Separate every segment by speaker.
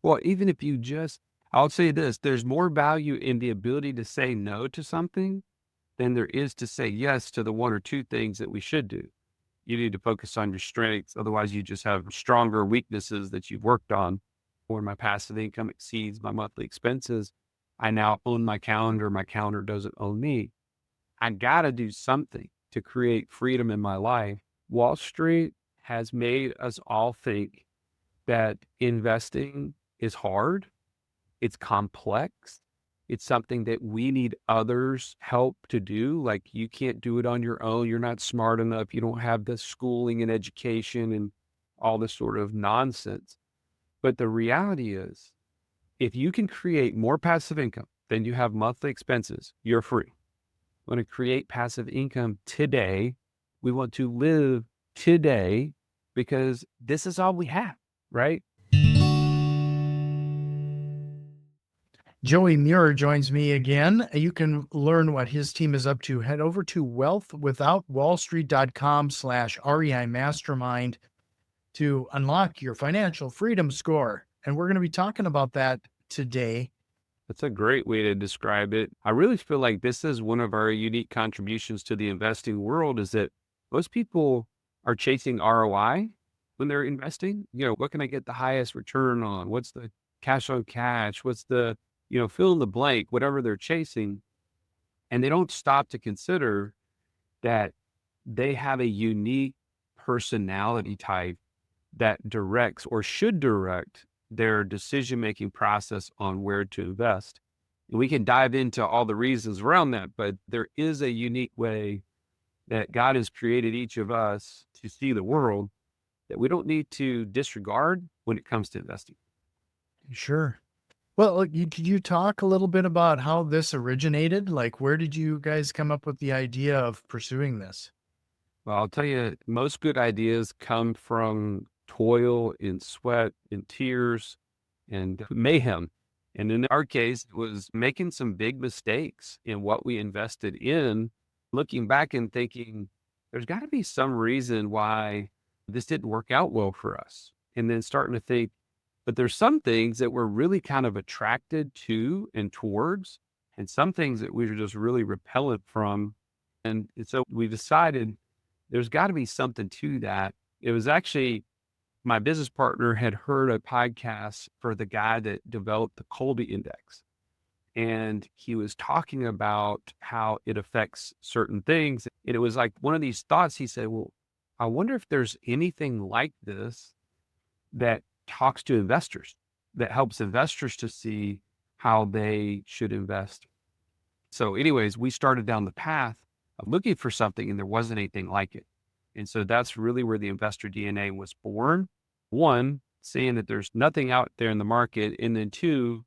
Speaker 1: Well, even if you just, I'll say this, there's more value in the ability to say no to something than there is to say yes to the one or two things that we should do. You need to focus on your strengths. Otherwise, you just have stronger weaknesses that you've worked on. When my passive income exceeds my monthly expenses, I now own my calendar. My calendar doesn't own me. I got to do something to create freedom in my life. Wall Street has made us all think that investing is hard, it's complex. It's something that we need others' help to do. Like you can't do it on your own. You're not smart enough. You don't have the schooling and education and all this sort of nonsense. But the reality is, if you can create more passive income than you have monthly expenses, you're free. We want to create passive income today. We want to live today because this is all we have, right?
Speaker 2: Joey Mure joins me again. You can learn what his team is up to. Head over to wealthwithoutwallstreet.com/REI Mastermind to unlock your financial freedom score. And we're going to be talking about that today.
Speaker 1: That's a great way to describe it. I really feel like this is one of our unique contributions to the investing world is that most people are chasing ROI when they're investing. What can I get the highest return on? What's the cash on cash? What's the, fill in the blank, whatever they're chasing. And they don't stop to consider that they have a unique personality type that directs or should direct their decision-making process on where to invest. And we can dive into all the reasons around that, but there is a unique way that God has created each of us to see the world that we don't need to disregard when it comes to investing.
Speaker 2: Sure. Well, could you talk a little bit about how this originated? Like, where did you guys come up with the idea of pursuing this?
Speaker 1: Well, I'll tell you, most good ideas come from toil and sweat and tears and mayhem. And in our case, it was making some big mistakes in what we invested in, looking back and thinking, there's got to be some reason why this didn't work out well for us. And then starting to think, but there's some things that we're really kind of attracted to and towards, and some things that we were just really repellent from. And so we decided there's got to be something to that. It was actually my business partner had heard a podcast for the guy that developed the Colby Index. And he was talking about how it affects certain things. And it was like one of these thoughts. He said, well, I wonder if there's anything like this that talks to investors, that helps investors to see how they should invest. So, anyways, we started down the path of looking for something and there wasn't anything like it. And so that's really where the investor DNA was born. One, seeing that there's nothing out there in the market. And then two,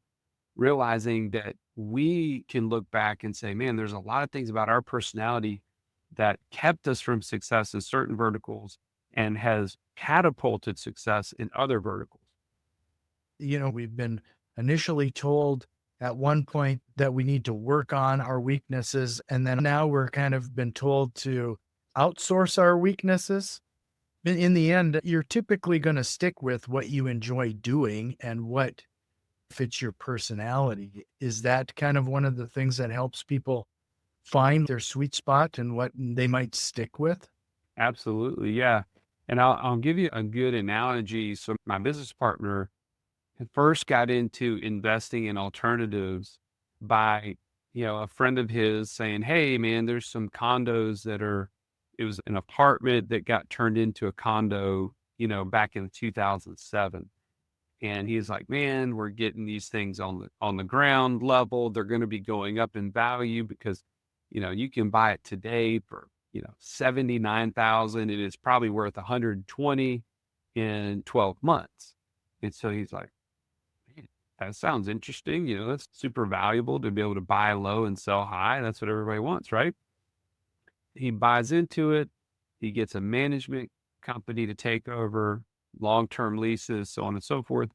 Speaker 1: realizing that we can look back and say, man, there's a lot of things about our personality that kept us from success in certain verticals and has catapulted success in other verticals.
Speaker 2: We've been initially told at one point that we need to work on our weaknesses. And then now we're kind of been told to outsource our weaknesses. In the end, you're typically going to stick with what you enjoy doing and what fits your personality. Is that kind of one of the things that helps people find their sweet spot and what they might stick with?
Speaker 1: Absolutely. Yeah. And I'll give you a good analogy. So my business partner had first got into investing in alternatives by, a friend of his saying, hey, man, there's some condos it was an apartment that got turned into a condo, back in 2007. And he's like, man, we're getting these things on the ground level. They're going to be going up in value because, you can buy it today for, 79,000 and it's probably worth 120 in 12 months. And so he's like, "Man, that sounds interesting. That's super valuable to be able to buy low and sell high. That's what everybody wants, right?" He buys into it. He gets a management company to take over, long-term leases, so on and so forth.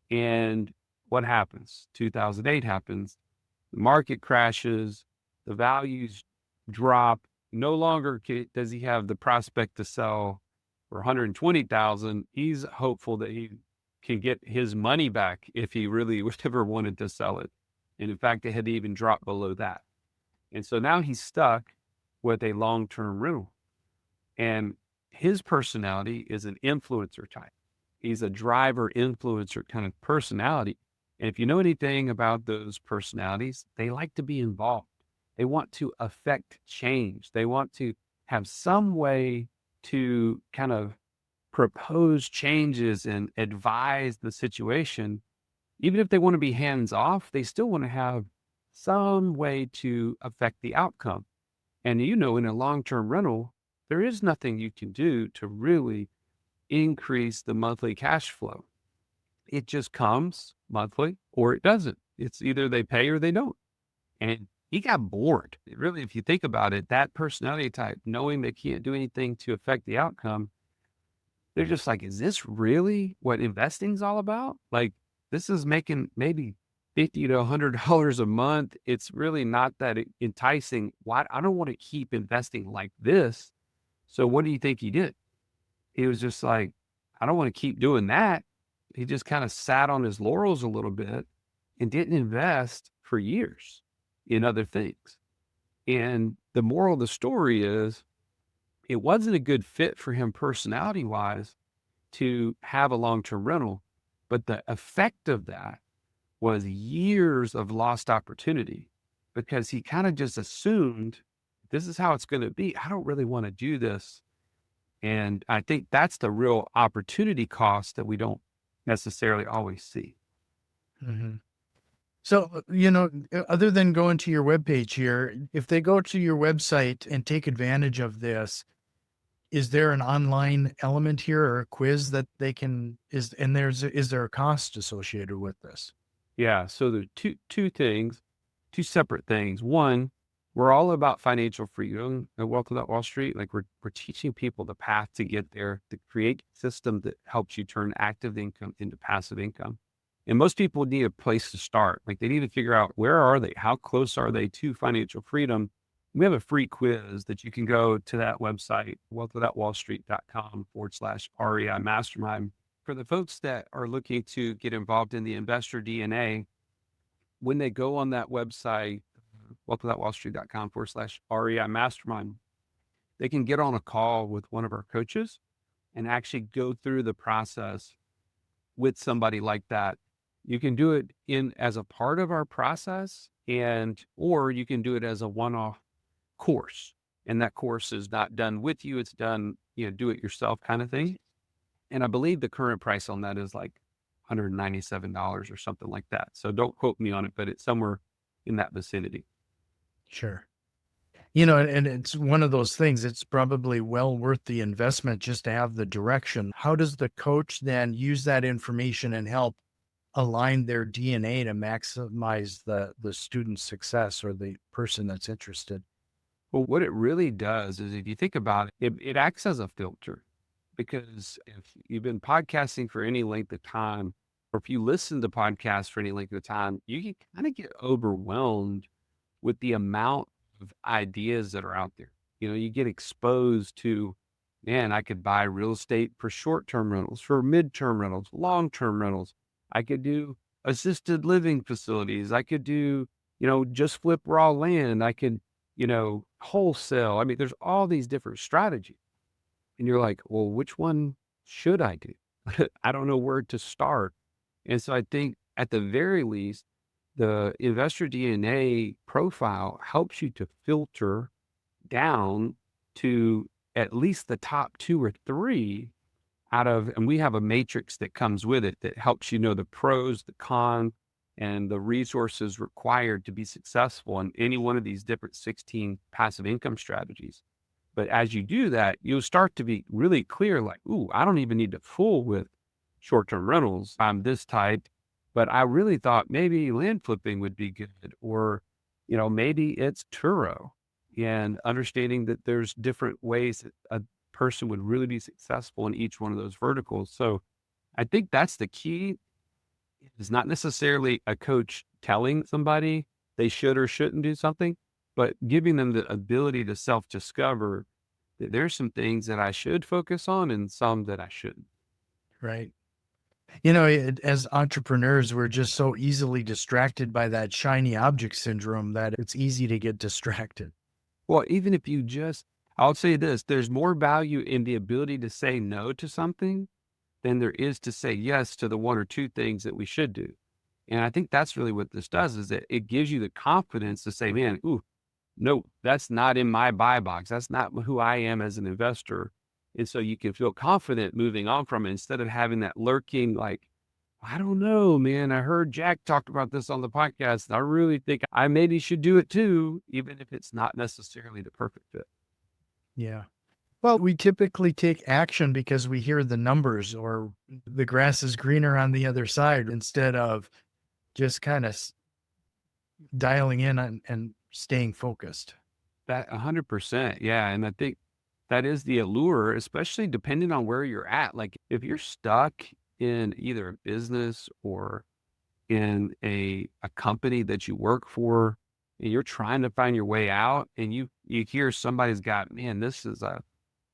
Speaker 1: And what happens? 2008 happens. The market crashes. The values drop. No longer does he have the prospect to sell for 120,000. He's hopeful that he can get his money back if he really ever wanted to sell it. And in fact, it had even dropped below that. And so now he's stuck with a long-term rental. And his personality is an influencer type. He's a driver influencer kind of personality. And if you know anything about those personalities, they like to be involved. They want to affect change. They want to have some way to kind of propose changes and advise the situation. Even if they want to be hands off, they still want to have some way to affect the outcome. And in a long term rental, there is nothing you can do to really increase the monthly cash flow. It just comes monthly or it doesn't. It's either they pay or they don't. And he got bored. Really, if you think about it, that personality type, knowing they can't do anything to affect the outcome, they're just like, is this really what investing's all about? Like, this is making maybe $50 to $100 a month. It's really not that enticing. Why? I don't want to keep investing like this. So what do you think he did? He was just like, I don't want to keep doing that. He just kind of sat on his laurels a little bit and didn't invest for years in other things. And the moral of the story is it wasn't a good fit for him personality wise to have a long-term rental, but the effect of that was years of lost opportunity because he kind of just assumed this is how it's going to be. I don't really want to do this. And I think that's the real opportunity cost that we don't necessarily always see.
Speaker 2: Mhm. So, other than going to your webpage here, if they go to your website and take advantage of this, is there an online element here or a quiz that they can is there a cost associated with this?
Speaker 1: Yeah. So there's two things, two separate things. One, we're all about financial freedom at Wealth Without Wall Street. Like we're teaching people the path to get there, to create a system that helps you turn active income into passive income. And most people need a place to start. Like they need to figure out where are they? How close are they to financial freedom? We have a free quiz that you can go to that website, wealthwithoutwallstreet.com/REI mastermind. For the folks that are looking to get involved in the investor DNA, when they go on that website, wealthwithoutwallstreet.com/REI mastermind, they can get on a call with one of our coaches and actually go through the process with somebody like that. You can do it in as a part of our process or you can do it as a one-off course. And that course is not done with you. It's done, do it yourself kind of thing. And I believe the current price on that is like $197 or something like that. So don't quote me on it, but it's somewhere in that vicinity.
Speaker 2: Sure. And it's one of those things, it's probably well worth the investment just to have the direction. How does the coach then use that information and help align their DNA to maximize the student's success or the person that's interested?
Speaker 1: Well, what it really does is if you think about it, it acts as a filter because if you've been podcasting for any length of time, or if you listen to podcasts for any length of time, you can kind of get overwhelmed with the amount of ideas that are out there. You get exposed to, man, I could buy real estate for short-term rentals, for mid-term rentals, long-term rentals. I could do assisted living facilities. I could do, just flip raw land. I could, wholesale. I mean, there's all these different strategies. And you're like, well, which one should I do? I don't know where to start. And so I think at the very least, the investor DNA profile helps you to filter down to at least the top two or three and we have a matrix that comes with it that helps you know the pros, the cons, and the resources required to be successful in any one of these different 16 passive income strategies. But as you do that, you'll start to be really clear, like, ooh, I don't even need to fool with short-term rentals. I'm this type, but I really thought maybe land flipping would be good, or, maybe it's Turo, and understanding that there's different ways that a person would really be successful in each one of those verticals. So I think that's the key. It's not necessarily a coach telling somebody they should or shouldn't do something, but giving them the ability to self-discover that there's some things that I should focus on and some that I shouldn't.
Speaker 2: Right. As entrepreneurs, we're just so easily distracted by that shiny object syndrome that it's easy to get distracted.
Speaker 1: Well, even if you just, I'll say this, there's more value in the ability to say no to something than there is to say yes to the one or two things that we should do. And I think that's really what this does is that it gives you the confidence to say, man, ooh, no, that's not in my buy box. That's not who I am as an investor. And so you can feel confident moving on from it instead of having that lurking, like, I don't know, man. I heard Jack talked about this on the podcast. And I really think I maybe should do it too, even if it's not necessarily the perfect fit.
Speaker 2: Yeah. Well, we typically take action because we hear the numbers or the grass is greener on the other side instead of just kind of dialing in and staying focused.
Speaker 1: That 100%. Yeah. And I think that is the allure, especially depending on where you're at. Like if you're stuck in either a business or in a company that you work for and you're trying to find your way out and you hear somebody's got, man, this is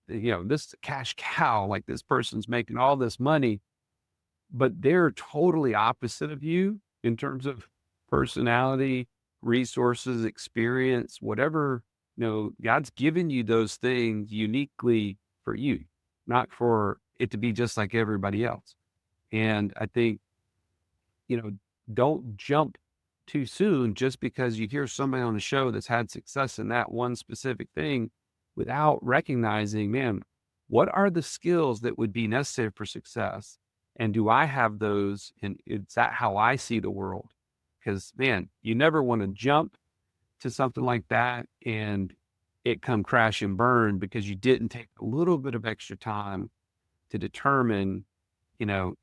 Speaker 1: this is a cash cow, like this person's making all this money, but they're totally opposite of you in terms of personality, resources, experience, whatever, God's given you those things uniquely for you, not for it to be just like everybody else. And I think, you know, don't jump too soon just because you hear somebody on the show that's had success in that one specific thing without recognizing, man, what are the skills that would be necessary for success? And do I have those? And is that how I see the world? Because, man, you never want to jump to something like that and it come crash and burn because you didn't take a little bit of extra time to determine,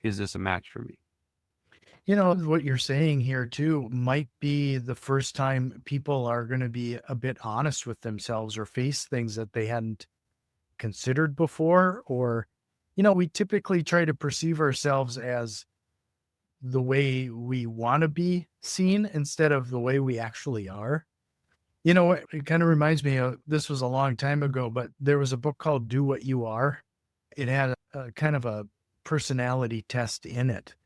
Speaker 1: is this a match for me?
Speaker 2: What you're saying here too might be the first time people are going to be a bit honest with themselves or face things that they hadn't considered before. Or, we typically try to perceive ourselves as the way we want to be seen instead of the way we actually are. It kind of reminds me of this was a long time ago, but there was a book called Do What You Are. It had a kind of a personality test in it.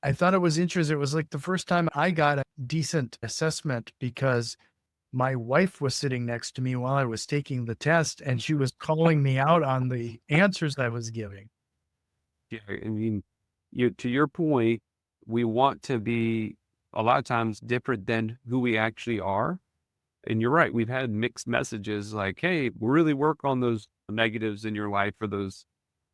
Speaker 2: I thought it was interesting. It was like the first time I got a decent assessment because my wife was sitting next to me while I was taking the test and she was calling me out on the answers I was giving.
Speaker 1: Yeah, I mean, to your point, we want to be a lot of times different than who we actually are. And you're right. We've had mixed messages like, hey, really work on those negatives in your life or those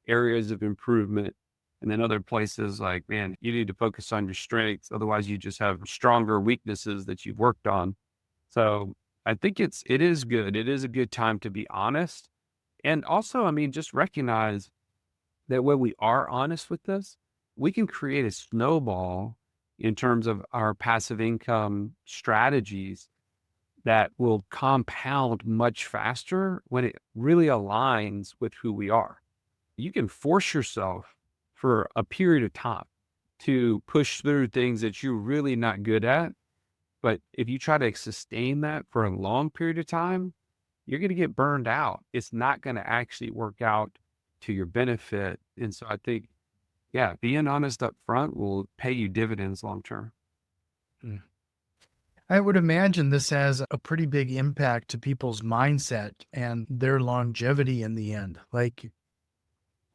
Speaker 1: areas of improvement. And then other places like, man, you need to focus on your strengths. Otherwise, you just have stronger weaknesses that you've worked on. So I think it is good. It is a good time to be honest. And also, I mean, just recognize that when we are honest with this, we can create a snowball in terms of our passive income strategies that will compound much faster when it really aligns with who we are. You can force yourself for a period of time to push through things that you're really not good at. But if you try to sustain that for a long period of time, you're going to get burned out. It's not going to actually work out to your benefit. And so I think, yeah, being honest up front will pay you dividends long term.
Speaker 2: Mm. I would imagine this has a pretty big impact to people's mindset and their longevity in the end. Like,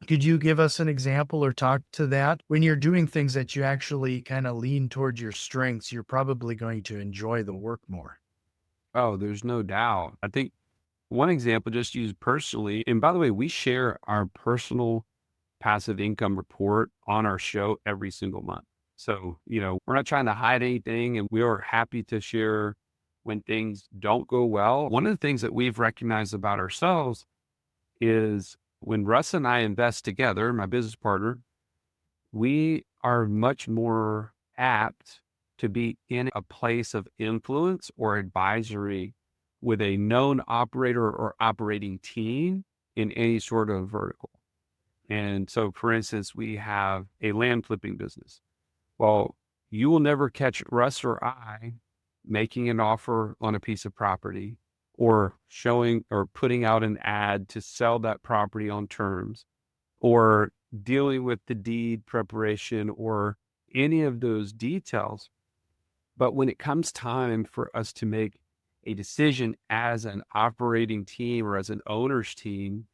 Speaker 2: could you give us an example or talk to that? When you're doing things that you actually kind of lean towards your strengths, you're probably going to enjoy the work more.
Speaker 1: Oh, there's no doubt. I think one example just used personally, and by the way, we share our personal passive income report on our show every single month. So, we're not trying to hide anything and we are happy to share when things don't go well. One of the things that we've recognized about ourselves is when Russ and I invest together, my business partner, we are much more apt to be in a place of influence or advisory with a known operator or operating team in any sort of vertical. And so, for instance, we have a land flipping business. Well, you will never catch Russ or I making an offer on a piece of property or showing or putting out an ad to sell that property on terms or dealing with the deed preparation or any of those details. But when it comes time for us to make a decision as an operating team or as an owner's team,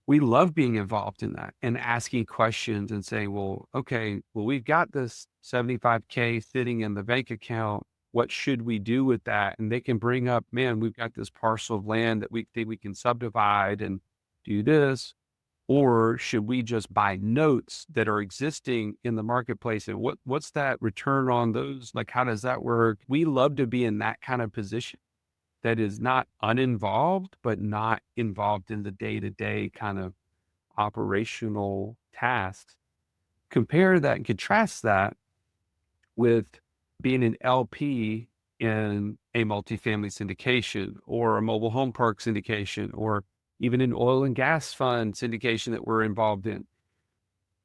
Speaker 1: we love being involved in that and asking questions and saying, well, okay, well, we've got this 75K sitting in the bank account. What should we do with that? And they can bring up, man, we've got this parcel of land that we think we can subdivide and do this. Or should we just buy notes that are existing in the marketplace? And what's that return on those? Like, how does that work? We love to be in that kind of position that is not uninvolved, but not involved in the day-to-day kind of operational tasks. Compare that and contrast that with being an LP in a multifamily syndication or a mobile home park syndication or even an oil and gas fund syndication that we're involved in.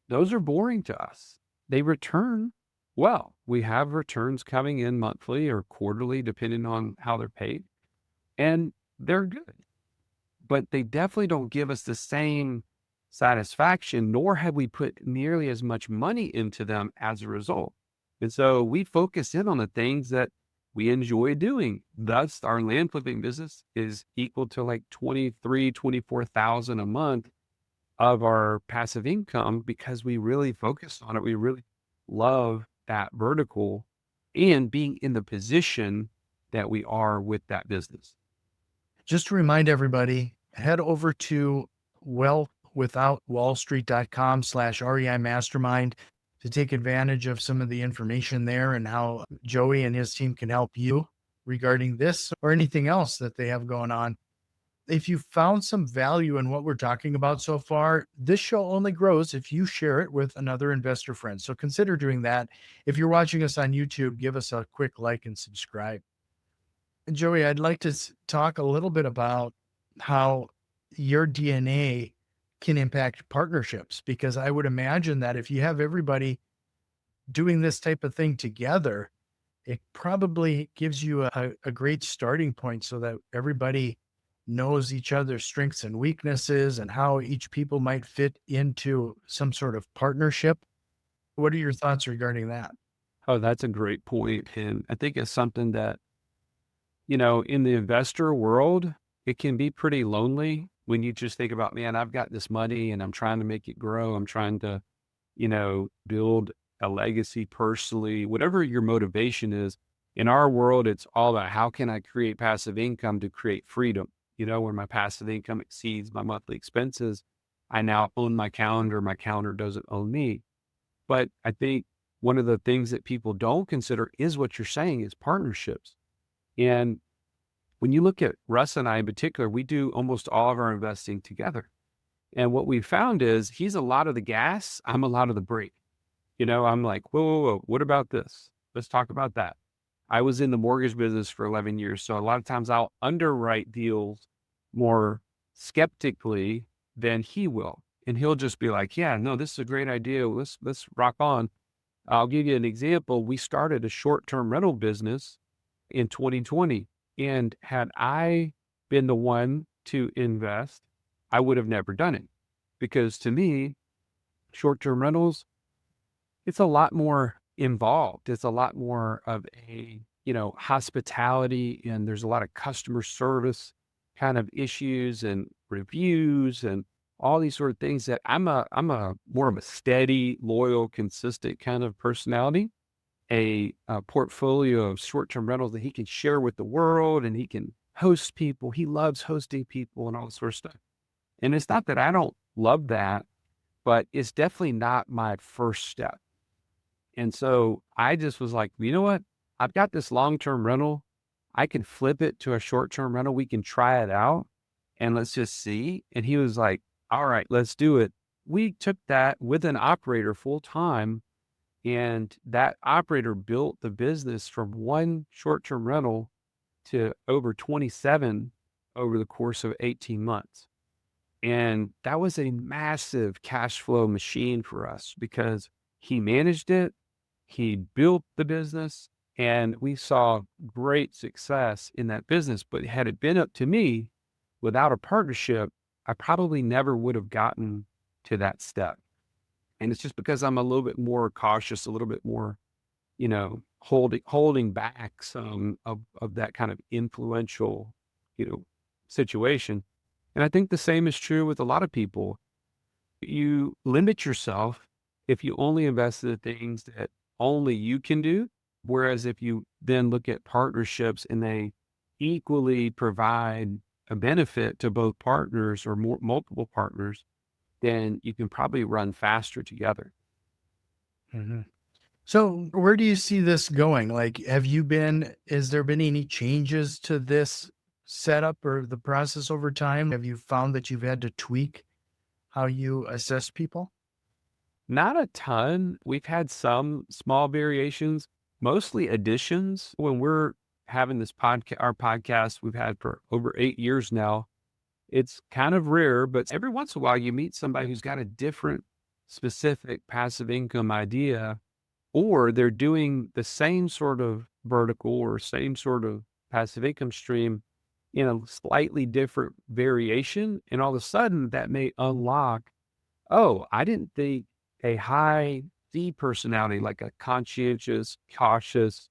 Speaker 1: Those are boring to us. They return well. We have returns coming in monthly or quarterly, depending on how they're paid, and they're good, but they definitely don't give us the same satisfaction, nor have we put nearly as much money into them as a result. And so we focus in on the things that we enjoy doing. Thus, our land flipping business is equal to like 23, 24,000 a month of our passive income because we really focus on it. We really love that vertical and being in the position that we are with that business.
Speaker 2: Just to remind everybody, head over to wealthwithoutwallstreet.com/REI mastermind to take advantage of some of the information there and how Joey and his team can help you regarding this or anything else that they have going on. If you found some value in what we're talking about so far, this show only grows if you share it with another investor friend. So consider doing that. If you're watching us on YouTube, give us a quick like and subscribe. Joey, I'd like to talk a little bit about how your DNA can impact partnerships, because I would imagine that if you have everybody doing this type of thing together, it probably gives you a great starting point so that everybody knows each other's strengths and weaknesses and how each people might fit into some sort of partnership. What are your thoughts regarding that?
Speaker 1: Oh, that's a great point. And I think it's something that, in the investor world, it can be pretty lonely when you just think about, man, I've got this money and I'm trying to make it grow. I'm trying to, build a legacy personally, whatever your motivation is. In our world, it's all about how can I create passive income to create freedom? When my passive income exceeds my monthly expenses, I now own my calendar. My calendar doesn't own me. But I think one of the things that people don't consider is what you're saying is partnerships. And when you look at Russ and I in particular, we do almost all of our investing together. And what we found is he's a lot of the gas, I'm a lot of the brake. I'm like, whoa, whoa, whoa, what about this? Let's talk about that. I was in the mortgage business for 11 years. So a lot of times I'll underwrite deals more skeptically than he will. And he'll just be like, yeah, no, this is a great idea. Let's rock on. I'll give you an example. We started a short-term rental business in 2020. And had I been the one to invest, I would have never done it. Because to me, short-term rentals, it's a lot more involved. It's a lot more of a, hospitality, and there's a lot of customer service kind of issues and reviews and all these sort of things that I'm a more of a steady, loyal, consistent kind of personality. A portfolio of short-term rentals that he can share with the world, and he can host people. He loves hosting people and all this sort of stuff. And it's not that I don't love that, but it's definitely not my first step. And so I just was like, you know what? I've got this long-term rental. I can flip it to a short-term rental. We can try it out and let's just see. And he was like, all right, let's do it. We took that with an operator full time, and that operator built the business from one short-term rental to over 27 over the course of 18 months. And that was a massive cash flow machine for us because he managed it, he built the business, and we saw great success in that business. But had it been up to me, without a partnership, I probably never would have gotten to that step. And it's just because I'm a little bit more cautious, a little bit more, holding back some of that kind of influential, you know, situation. And I think the same is true with a lot of people. You limit yourself if you only invest in the things that only you can do. Whereas if you then look at partnerships and they equally provide a benefit to both partners or more, multiple partners, then you can probably run faster together.
Speaker 2: Mhm. So where do you see this going? Like, has there been any changes to this setup or the process over time? Have you found that you've had to tweak how you assess people?
Speaker 1: Not a ton. We've had some small variations, mostly additions. When we're having this our podcast we've had for over 8 years now, it's kind of rare, but every once in a while you meet somebody who's got a different specific passive income idea, or they're doing the same sort of vertical or same sort of passive income stream in a slightly different variation. And all of a sudden that may unlock, oh, I didn't think a high D personality, like a conscientious, cautious,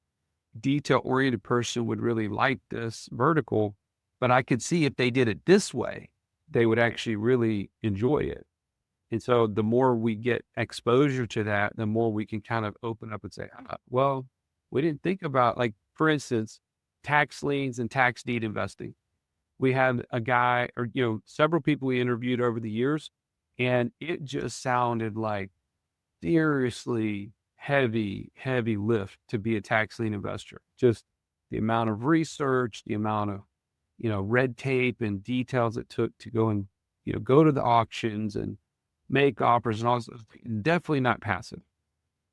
Speaker 1: detail oriented person would really like this vertical, but I could see if they did it this way, they would actually really enjoy it. And so the more we get exposure to that, the more we can kind of open up and say, well, we didn't think about, like, for instance, tax liens and tax deed investing. We had a guy or, several people we interviewed over the years, and it just sounded like seriously heavy, heavy lift to be a tax lien investor. Just the amount of research, the amount of, red tape and details it took to go and, go to the auctions and make offers and all this. Definitely not passive.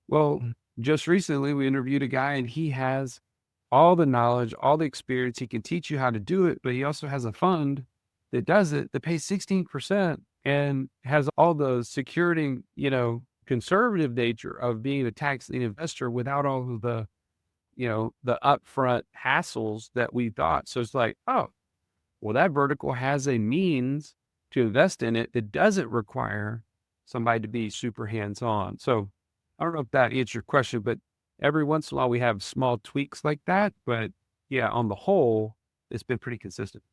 Speaker 1: Well,
Speaker 2: Mhm.
Speaker 1: just recently we interviewed a guy and he has all the knowledge, all the experience. He can teach you how to do it, but he also has a fund that does it that pays 16% and has all the security, conservative nature of being a tax lien investor without all of the, the upfront hassles that we thought. So it's like, oh, well, that vertical has a means to invest in it that doesn't require somebody to be super hands-on. So I don't know if that answers your question, but every once in a while we have small tweaks like that. But yeah, on the whole, it's been pretty consistent.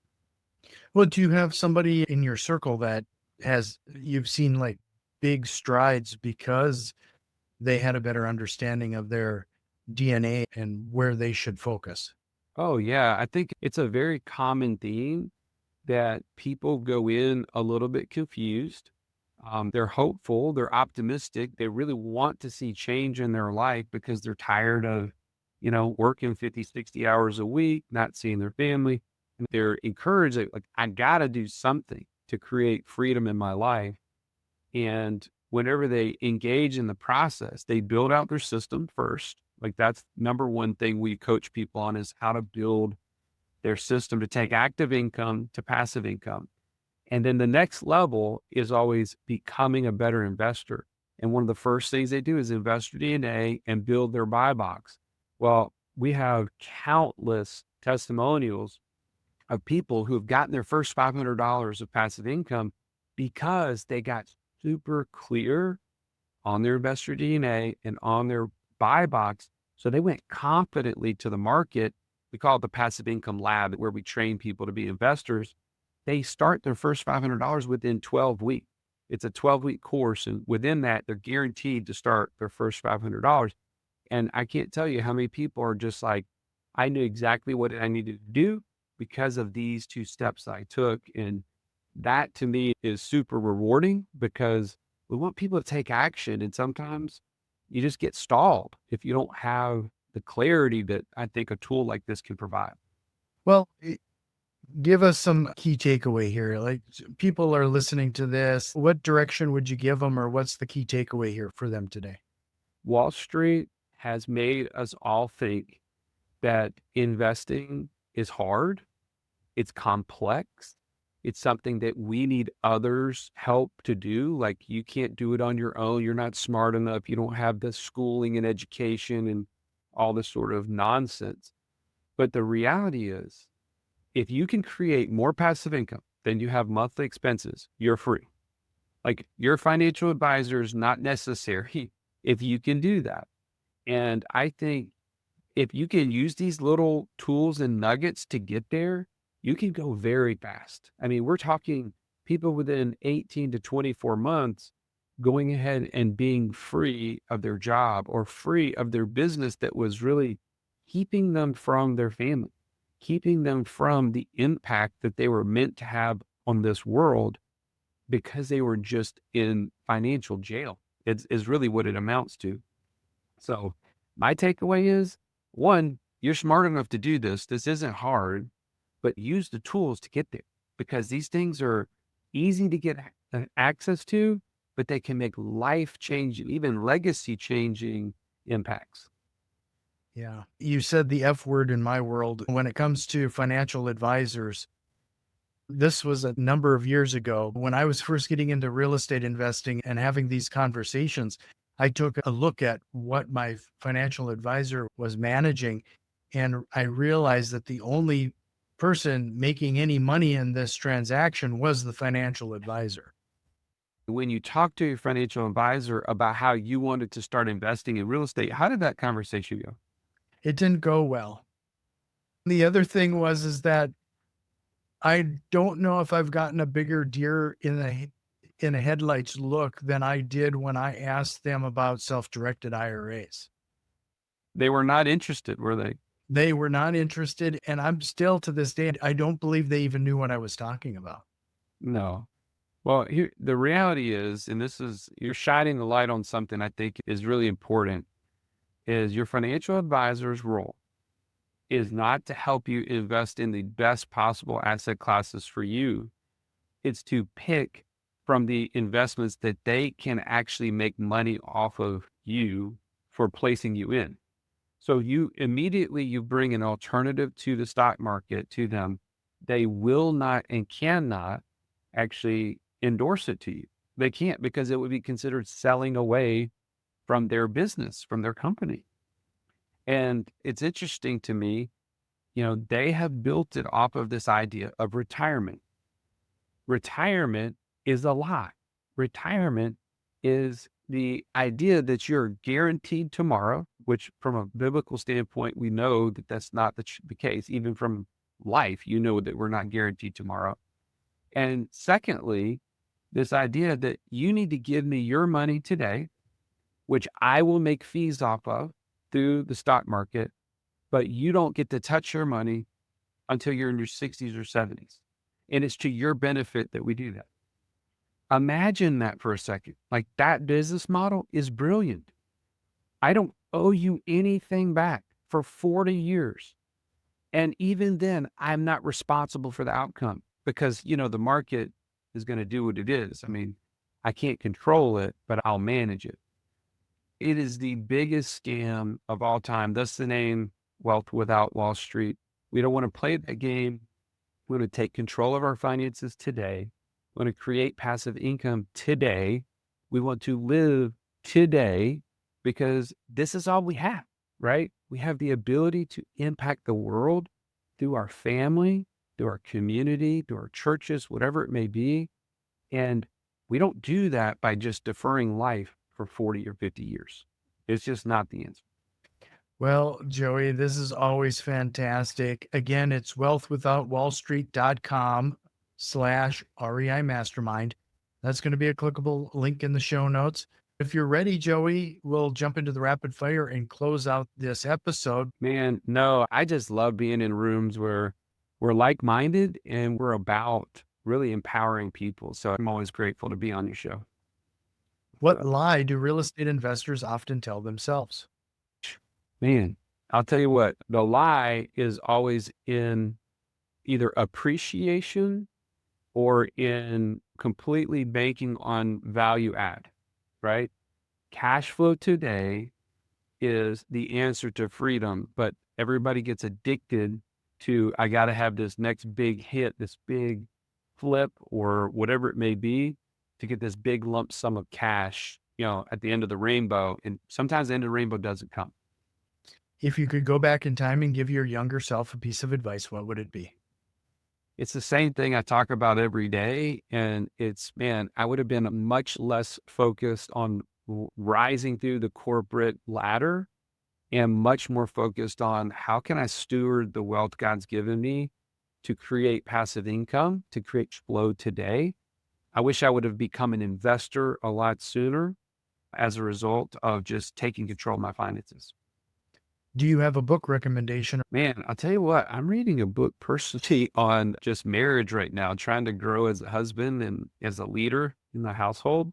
Speaker 2: Well, do you have somebody in your circle that you've seen like big strides because they had a better understanding of their DNA and where they should focus?
Speaker 1: Oh, yeah. I think it's a very common theme that people go in a little bit confused. They're hopeful, they're optimistic, they really want to see change in their life because they're tired of, working 50, 60 hours a week, not seeing their family. And they're encouraged, like, I got to do something to create freedom in my life. And whenever they engage in the process, they build out their system first. Like, that's number one thing we coach people on is how to build their system to take active income to passive income. And then the next level is always becoming a better investor. And one of the first things they do is investor DNA and build their buy box. Well, we have countless testimonials of people who have gotten their first $500 of passive income because they got super clear on their investor DNA and on their buy box. So they went confidently to the market. We call it the passive income lab, where we train people to be investors. They start their first $500 within 12 weeks. It's a 12-week course. And within that, they're guaranteed to start their first $500. And I can't tell you how many people are just like, I knew exactly what I needed to do because of these two steps I took. And that to me is super rewarding because we want people to take action. And sometimes you just get stalled if you don't have the clarity that I think a tool like this can provide.
Speaker 2: Well, give us some key takeaway here. Like, people are listening to this. What direction would you give them, or what's the key takeaway here for them today?
Speaker 1: Wall Street has made us all think that investing is hard, it's complex, it's something that we need others' help to do. Like, you can't do it on your own. You're not smart enough. You don't have the schooling and education and all this sort of nonsense. But the reality is, if you can create more passive income than you have monthly expenses, you're free. Like your financial advisor is not necessary if you can do that. And I think if you can use these little tools and nuggets to get there, you can go very fast. I mean, we're talking people within 18 to 24 months going ahead and being free of their job or free of their business that was really keeping them from their family, keeping them from the impact that they were meant to have on this world because they were just in financial jail. Is really what it amounts to. So my takeaway is one, you're smart enough to do this. This isn't hard, but use the tools to get there because these things are easy to get access to, but they can make life changing, even legacy changing impacts.
Speaker 2: Yeah. You said the F word in my world. When it comes to financial advisors, this was a number of years ago when I was first getting into real estate investing and having these conversations. I took a look at what my financial advisor was managing, and I realized that the only person making any money in this transaction was the financial advisor.
Speaker 1: When you talk to your financial advisor about how you wanted to start investing in real estate, how did that conversation go?
Speaker 2: It didn't go well. The other thing was is that I don't know if I've gotten a bigger deer in the headlights look than I did when I asked them about self-directed IRAs.
Speaker 1: They were not interested, were they?
Speaker 2: They were not interested, and I'm still to this day, I don't believe they even knew what I was talking about.
Speaker 1: No. Well, here, the reality is, and this is, you're shining the light on something I think is really important, is your financial advisor's role is not to help you invest in the best possible asset classes for you. It's to pick from the investments that they can actually make money off of you for placing you in. So you bring an alternative to the stock market to them. They will not and cannot actually endorse it to you. They can't because it would be considered selling away from their business, from their company. And it's interesting to me, they have built it off of this idea of retirement. Retirement is a lie. Retirement is the idea that you're guaranteed tomorrow, which from a biblical standpoint, we know that that's not the case. Even from life, you know that we're not guaranteed tomorrow. And secondly, this idea that you need to give me your money today, which I will make fees off of through the stock market, but you don't get to touch your money until you're in your 60s or 70s. And it's to your benefit that we do that. Imagine that for a second. Like that business model is brilliant. I don't owe you anything back for 40 years. And even then, I'm not responsible for the outcome because, the market is going to do what it is. I mean, I can't control it, but I'll manage it. It is the biggest scam of all time. That's the name Wealth Without Wall Street. We don't want to play that game. We want to take control of our finances today. We want to create passive income today. We want to live today because this is all we have, right? We have the ability to impact the world through our family, through our community, through our churches, whatever it may be. And we don't do that by just deferring life for 40 or 50 years. It's just not the answer.
Speaker 2: Well, Joey, this is always fantastic. Again, it's wealthwithoutwallstreet.com/REI Mastermind. That's going to be a clickable link in the show notes. If you're ready, Joey, we'll jump into the rapid fire and close out this episode.
Speaker 1: Man, no, I just love being in rooms where we're like-minded and we're about really empowering people. So I'm always grateful to be on your show.
Speaker 2: What
Speaker 1: So,
Speaker 2: lie do real estate investors often tell themselves?
Speaker 1: man, I'll tell you what, the lie is always in either appreciation or in completely banking on value add, right? Cash flow today is the answer to freedom, but everybody gets addicted to, I got to have this next big hit, this big flip or whatever it may be to get this big lump sum of cash, at the end of the rainbow. And sometimes the end of the rainbow doesn't come.
Speaker 2: If you could go back in time and give your younger self a piece of advice, what would it be?
Speaker 1: It's the same thing I talk about every day. And it's, man, I would have been much less focused on rising through the corporate ladder and much more focused on how can I steward the wealth God's given me to create passive income, to create flow today. I wish I would have become an investor a lot sooner as a result of just taking control of my finances.
Speaker 2: Do you have a book recommendation?
Speaker 1: Man, I'll tell you what, I'm reading a book personally on just marriage right now, trying to grow as a husband and as a leader in the household.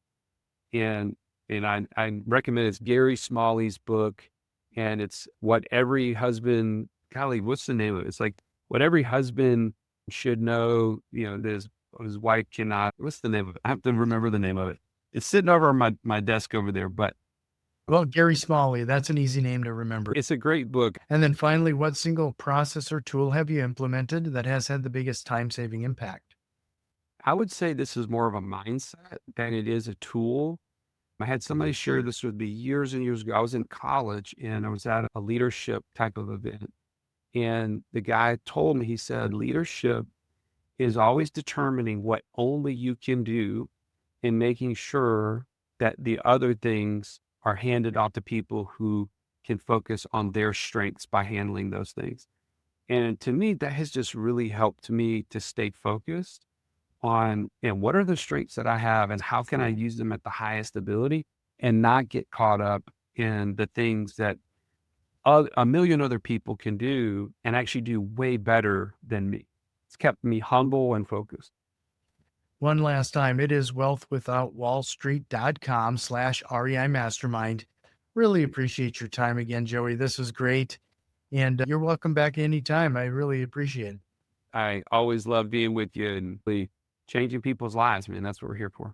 Speaker 1: And I recommend it's Gary Smalley's book. And it's what every husband, golly, what's the name of it? It's like what every husband should know, that his wife cannot. What's the name of it? I have to remember the name of it. It's sitting over on my desk over there, but
Speaker 2: Well, Gary Smalley, that's an easy name to remember.
Speaker 1: it's a great book.
Speaker 2: And then finally, what single process or tool have you implemented that has had the biggest time saving impact?
Speaker 1: I would say this is more of a mindset than it is a tool. I had somebody share this with me years and years ago. I was in college and I was at a leadership type of event. And the guy told me, he said, leadership is always determining what only you can do and making sure that the other things are handed off to people who can focus on their strengths by handling those things. And to me, that has just really helped me to stay focused on, what are the strengths that I have and how can I use them at the highest ability and not get caught up in the things that a million other people can do and actually do way better than me. It's kept me humble and focused.
Speaker 2: One last time, it is wealthwithoutwallstreet.com/REI mastermind. Really appreciate your time again, Joey. This was great. And you're welcome back anytime. I really appreciate it.
Speaker 1: I always love being with you and really changing people's lives, man. That's what we're here for.